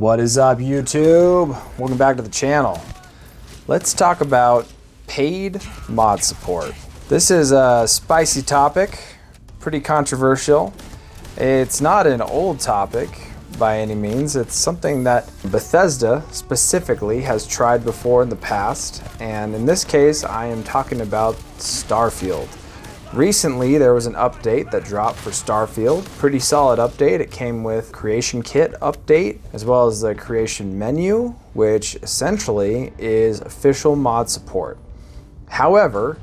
What is up, YouTube? Welcome back to the channel. Let's talk about paid mod support. This is a spicy topic, pretty controversial. It's not an old topic by any means. It's something that Bethesda specifically has tried before in the past, and in this case I am talking about Starfield. Recently, there was an update that dropped for Starfield. Pretty solid update. It came with creation kit update, as well as the creation menu, which essentially is official mod support. However,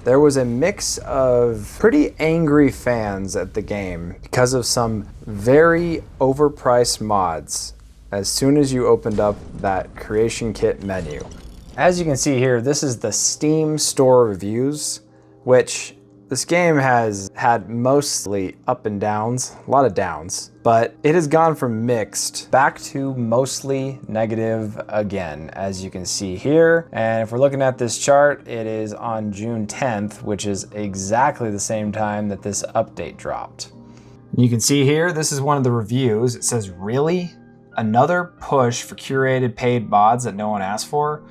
there was a mix of pretty angry fans at the game because of some very overpriced mods as soon as you opened up that creation kit menu. As you can see here, this is the Steam store reviews, which this game has had mostly up and downs, a lot of downs, but it has gone from mixed back to mostly negative again, as you can see here. And if we're looking at this chart, it is on June 10th, which is exactly the same time that this update dropped. You can see here, this is one of the reviews. It says, "Really? Another push for curated paid mods that no one asked for?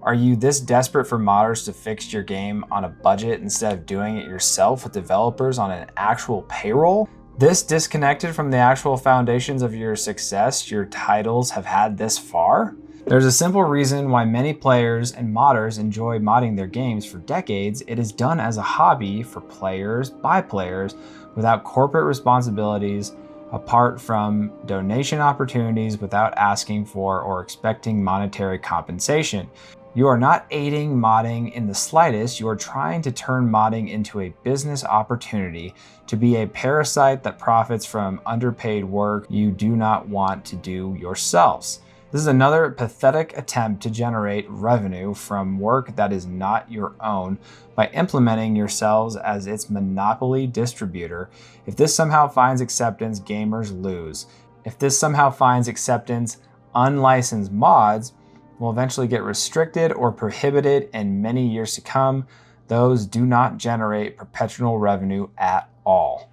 Are you this desperate for modders to fix your game on a budget instead of doing it yourself with developers on an actual payroll? This disconnected from the actual foundations of your success your titles have had this far?" There's a simple reason why many players and modders enjoy modding their games for decades. It is done as a hobby for players by players without corporate responsibilities, apart from donation opportunities, without asking for or expecting monetary compensation. You are not aiding modding in the slightest. You are trying to turn modding into a business opportunity, to be a parasite that profits from underpaid work you do not want to do yourselves. This is another pathetic attempt to generate revenue from work that is not your own by implementing yourselves as its monopoly distributor. If this somehow finds acceptance, gamers lose. If this somehow finds acceptance, unlicensed mods will eventually get restricted or prohibited in many years to come. Those do not generate perpetual revenue at all.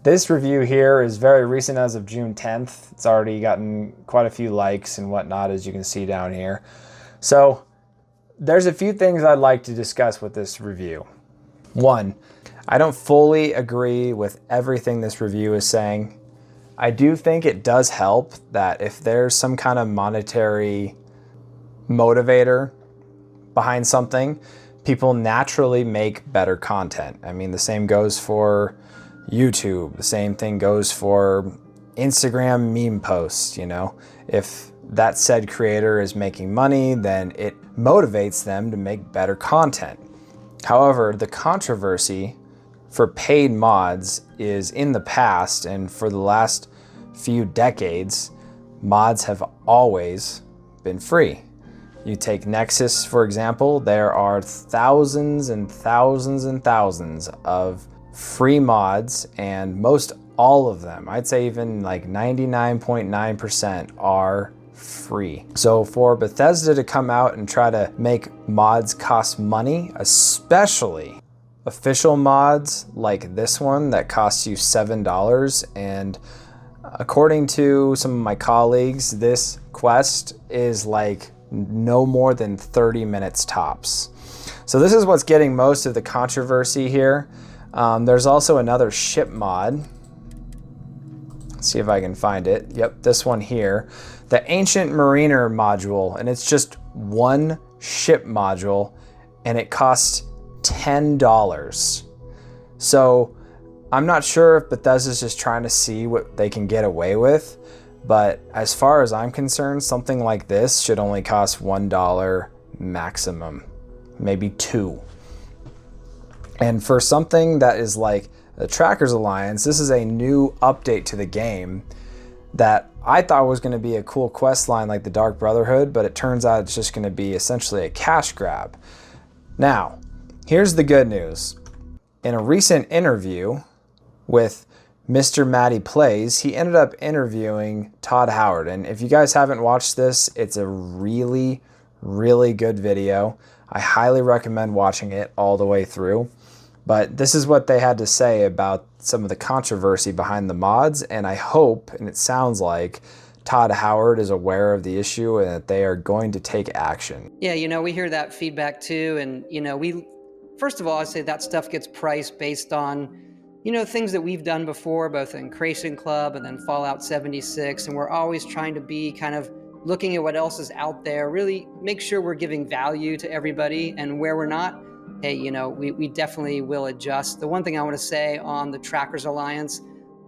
This review here is very recent, as of June 10th. It's already gotten quite a few likes and whatnot, as you can see down here. So there's a few things I'd like to discuss with this review. One, I don't fully agree with everything this review is saying. I do think it does help that if there's some kind of monetary motivator behind something, people naturally make better content. I mean, the same goes for YouTube. The same thing goes for Instagram meme posts, you know? If that said creator is making money, then it motivates them to make better content. However, the controversy for paid mods is in the past, and for the last few decades, mods have always been free. You take Nexus, for example, there are thousands and thousands and thousands of free mods, and most all of them, I'd say even like 99.9% are free. So for Bethesda to come out and try to make mods cost money, especially official mods like this one that costs you $7, and according to some of my colleagues, this quest is like no more than 30 minutes tops. So this is what's getting most of the controversy here. There's also another ship mod. Let's see if I can find it. Yep, this one here. The Ancient Mariner module, and it's just one ship module, and it costs $10. So I'm not sure if Bethesda's just trying to see what they can get away with, but as far as I'm concerned, something like this should only cost $1 maximum, maybe $2. And for something that is like the Trackers Alliance, this is a new update to the game that I thought was going to be a cool quest line like the Dark Brotherhood, but it turns out it's just going to be essentially a cash grab. Now, here's the good news. In a recent interview with MrMattyPlays, he ended up interviewing Todd Howard. And if you guys haven't watched this, it's a really, really good video. I highly recommend watching it all the way through. But this is what they had to say about some of the controversy behind the mods, and I hope, and it sounds like, Todd Howard is aware of the issue and that they are going to take action. Yeah, you know, we hear that feedback too. And, you know, first of all, I say that stuff gets priced based on, you know, things that we've done before, both in Creation Club and then Fallout 76. And we're always trying to be kind of looking at what else is out there, really make sure we're giving value to everybody. And where we're not, hey, you know, we definitely will adjust. The one thing I want to say on the Trackers Alliance,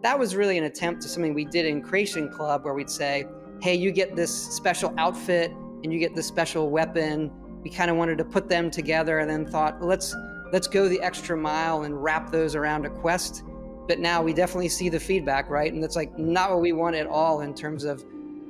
that was really an attempt to something we did in Creation Club where we'd say, hey, you get this special outfit and you get this special weapon. We kind of wanted to put them together and then thought, let's go the extra mile and wrap those around a quest. But now we definitely see the feedback, right? And it's like not what we want at all in terms of,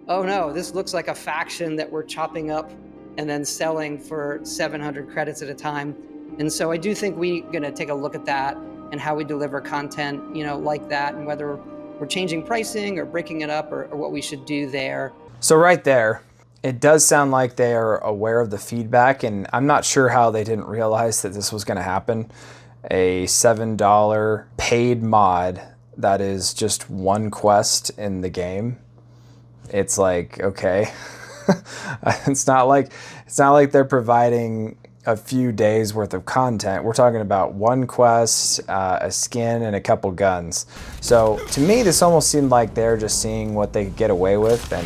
oh no, this looks like a faction that we're chopping up and then selling for 700 credits at a time. And so I do think we're gonna take a look at that and how we deliver content, you know, like that, and whether we're changing pricing or breaking it up or what we should do there. So right there, it does sound like they are aware of the feedback, and I'm not sure how they didn't realize that this was going to happen. A $7 paid mod that is just one quest in the game. It's like, okay. It's not like they're providing a few days worth of content. We're talking about one quest, a skin, and a couple guns. So to me, this almost seemed like they're just seeing what they could get away with. And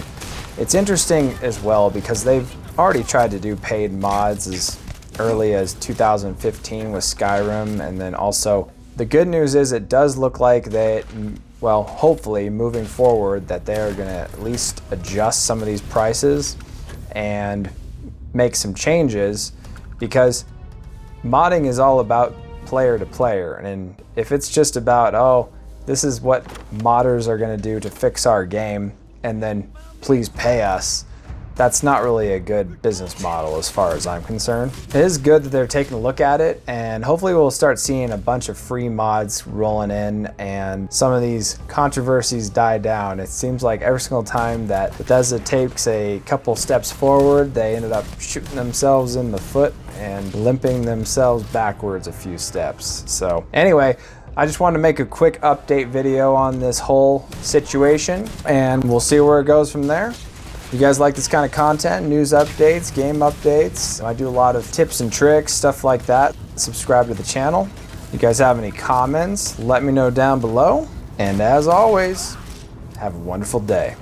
it's interesting as well because they've already tried to do paid mods as early as 2015 with Skyrim. And then also the good news is it does look like that, well, hopefully moving forward, that they're gonna at least adjust some of these prices and make some changes, because modding is all about player to player. And if it's just about, oh, this is what modders are gonna do to fix our game and then please pay us, that's not really a good business model as far as I'm concerned. It is good that they're taking a look at it, and hopefully we'll start seeing a bunch of free mods rolling in and some of these controversies die down. It seems like every single time that Bethesda takes a couple steps forward, they ended up shooting themselves in the foot and limping themselves backwards a few steps. So anyway, I just wanted to make a quick update video on this whole situation, and we'll see where it goes from there. If you guys like this kind of content, news updates, game updates, I do a lot of tips and tricks, stuff like that, subscribe to the channel. If you guys have any comments, let me know down below. And as always, have a wonderful day.